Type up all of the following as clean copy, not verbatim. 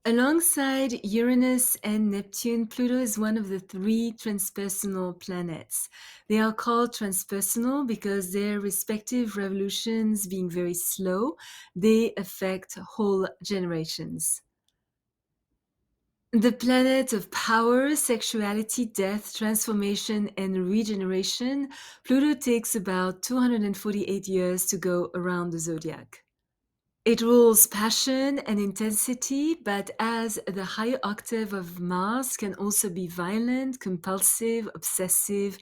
Alongside Uranus and Neptune, Pluto is one of the three transpersonal planets. They are called transpersonal because their respective revolutions being very slow, they affect whole generations. The planet of power, sexuality, death, transformation, and regeneration, Pluto takes about 248 years to go around the zodiac. It rules passion and intensity, but as the higher octave of Mars can also be violent, compulsive, obsessive,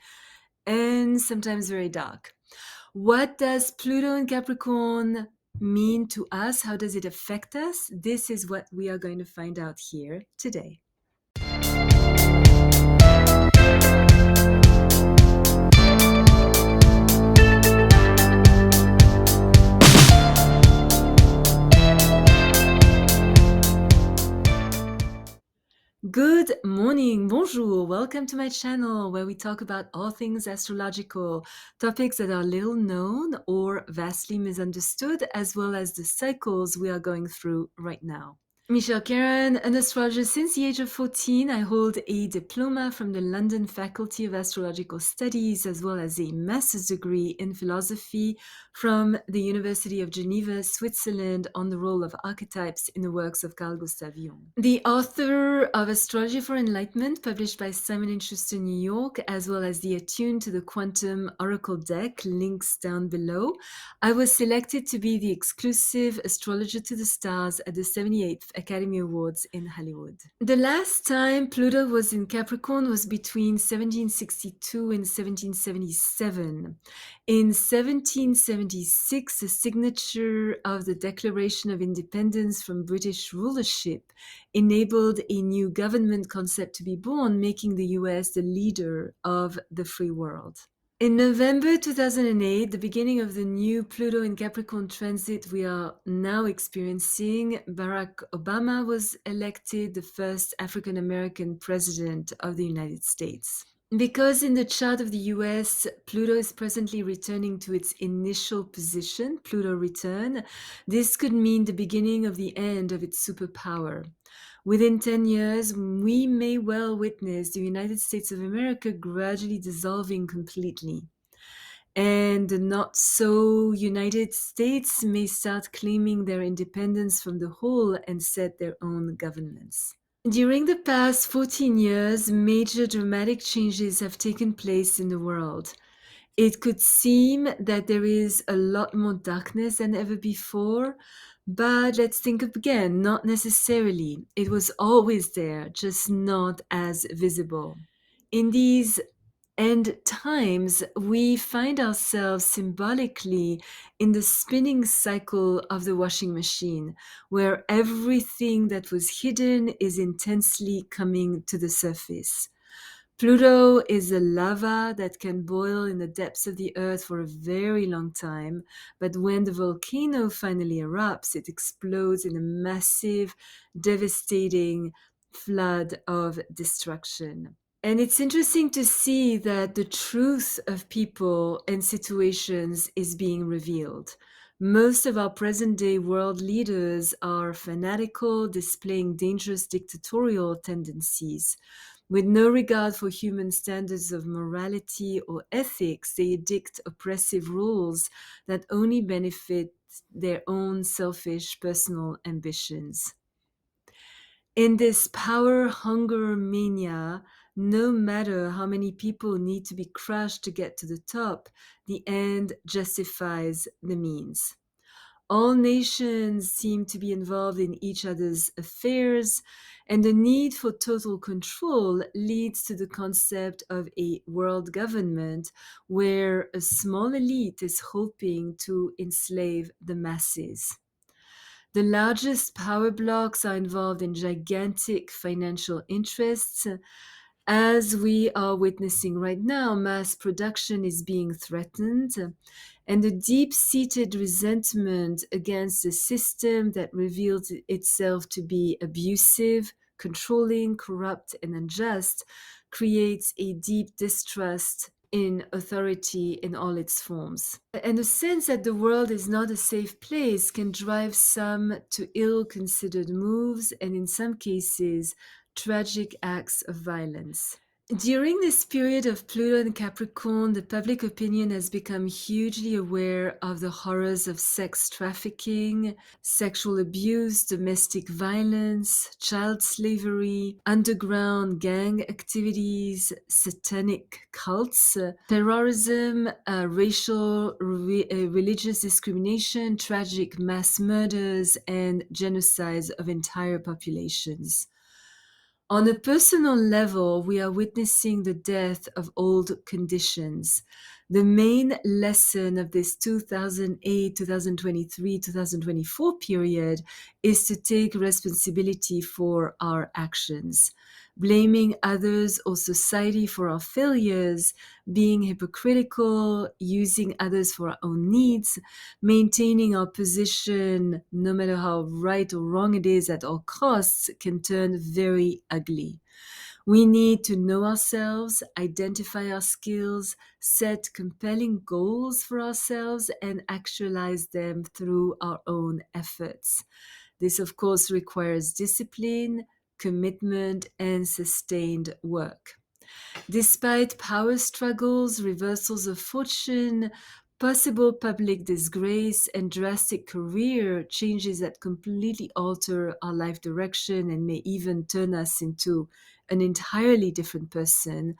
and sometimes very dark. What does Pluto in Capricorn mean to us? How does it affect us? This is what we are going to find out here today. Good morning, bonjour, welcome to my channel where we talk about all things astrological, topics that are little known or vastly misunderstood, as well as the cycles we are going through right now. Michelle Karen, an astrologer since the age of 14. I hold a diploma from the London Faculty of Astrological Studies, as well as a master's degree in philosophy from the University of Geneva, Switzerland, on the role of archetypes in the works of Carl Gustav Jung. The author of Astrology for Enlightenment, published by Simon & Schuster, New York, as well as the Attune to the Quantum Oracle deck, links down below. I was selected to be the exclusive astrologer to the stars at the 78th Academy Awards in Hollywood. The last time Pluto was in Capricorn was between 1762 and 1777. In 1776, the signature of the Declaration of Independence from British rulership enabled a new government concept to be born, making the US the leader of the free world. In November 2008, the beginning of the new Pluto in Capricorn transit we are now experiencing, Barack Obama was elected the first African American president of the United States. Because in the chart of the US, Pluto is presently returning to its initial position, Pluto return, this could mean the beginning of the end of its superpower. Within 10 years, we may well witness the United States of America gradually dissolving completely. And the not so United States may start claiming their independence from the whole and set their own governments. During the past 14 years, major dramatic changes have taken place in the world. It could seem that there is a lot more darkness than ever before, but let's think again, not necessarily. It was always there, just not as visible. In these end times, we find ourselves symbolically in the spinning cycle of the washing machine, where everything that was hidden is intensely coming to the surface. Pluto is a lava that can boil in the depths of the earth for a very long time, but when the volcano finally erupts, it explodes in a massive, devastating flood of destruction. And it's interesting to see that the truth of people and situations is being revealed. Most of our present day world leaders are fanatical, displaying dangerous dictatorial tendencies. With no regard for human standards of morality or ethics, they edict oppressive rules that only benefit their own selfish personal ambitions. In this power hunger mania, no matter how many people need to be crushed to get to the top, the end justifies the means. All nations seem to be involved in each other's affairs, and the need for total control leads to the concept of a world government where a small elite is hoping to enslave the masses. The largest power blocks are involved in gigantic financial interests. As we are witnessing right now, mass production is being threatened, and the deep-seated resentment against a system that reveals itself to be abusive, controlling, corrupt, and unjust creates a deep distrust in authority in all its forms. And the sense that the world is not a safe place can drive some to ill-considered moves and, in some cases, tragic acts of violence. During this period of Pluto and Capricorn, the public opinion has become hugely aware of the horrors of sex trafficking, sexual abuse, domestic violence, child slavery, underground gang activities, satanic cults, terrorism, religious discrimination, tragic mass murders, and genocides of entire populations. On a personal level, we are witnessing the death of old conditions. The main lesson of this 2008, 2023, 2024 period is to take responsibility for our actions. Blaming others or society for our failures, being hypocritical, using others for our own needs, maintaining our position, no matter how right or wrong it is at all costs, can turn very ugly. We need to know ourselves, identify our skills, set compelling goals for ourselves, and actualize them through our own efforts. This, of course, requires discipline, commitment, and sustained work. Despite power struggles, reversals of fortune, possible public disgrace, and drastic career changes that completely alter our life direction and may even turn us into an entirely different person,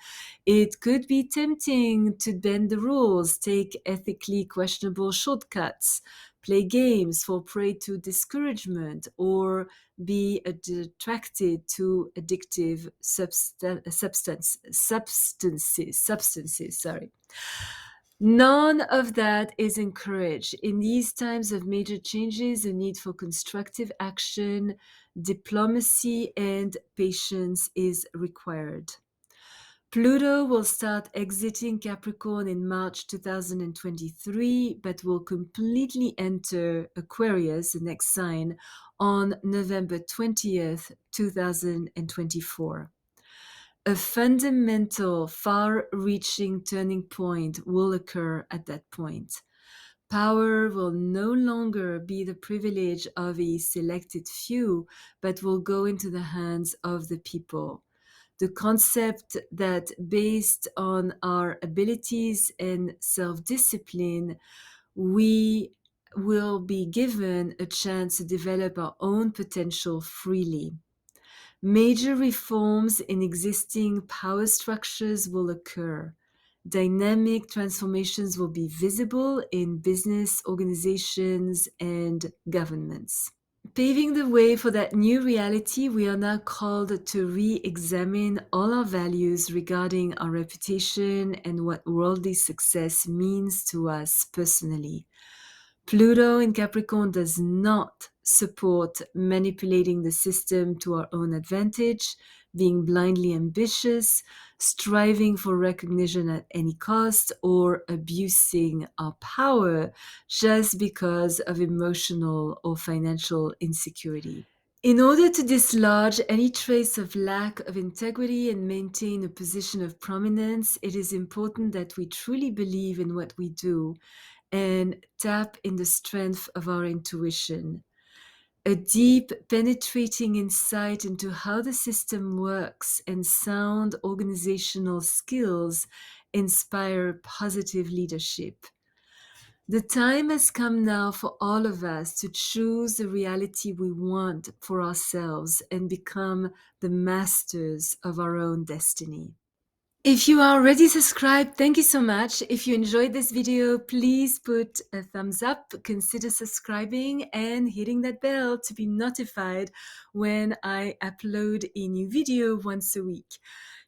it could be tempting to bend the rules, take ethically questionable shortcuts, play games, fall prey to discouragement, or be attracted to addictive substances. Sorry. None of that is encouraged. In these times of major changes, the need for constructive action, diplomacy, and patience is required. Pluto will start exiting Capricorn in March 2023, but will completely enter Aquarius, the next sign, on November 20th, 2024. A fundamental, far-reaching turning point will occur at that point. Power will no longer be the privilege of a selected few, but will go into the hands of the people. The concept that based on our abilities and self-discipline, we will be given a chance to develop our own potential freely. Major reforms in existing power structures will occur. Dynamic transformations will be visible in business organizations and governments. Paving the way for that new reality, we are now called to re-examine all our values regarding our reputation and what worldly success means to us personally. Pluto in Capricorn does not support manipulating the system to our own advantage, being blindly ambitious, striving for recognition at any cost, or abusing our power just because of emotional or financial insecurity. In order to dislodge any trace of lack of integrity and maintain a position of prominence, it is important that we truly believe in what we do and tap in the strength of our intuition. A deep, penetrating insight into how the system works and sound organizational skills inspire positive leadership. The time has come now for all of us to choose the reality we want for ourselves and become the masters of our own destiny. If you are already subscribed, thank you so much. If you enjoyed this video, please put a thumbs up, consider subscribing and hitting that bell to be notified when I upload a new video once a week.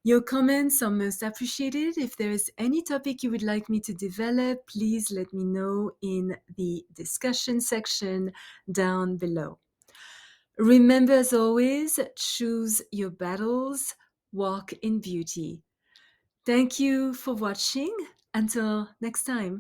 Your comments are most appreciated. If there is any topic you would like me to develop, please let me know in the discussion section down below. Remember, as always, choose your battles, walk in beauty. Thank you for watching. Until next time.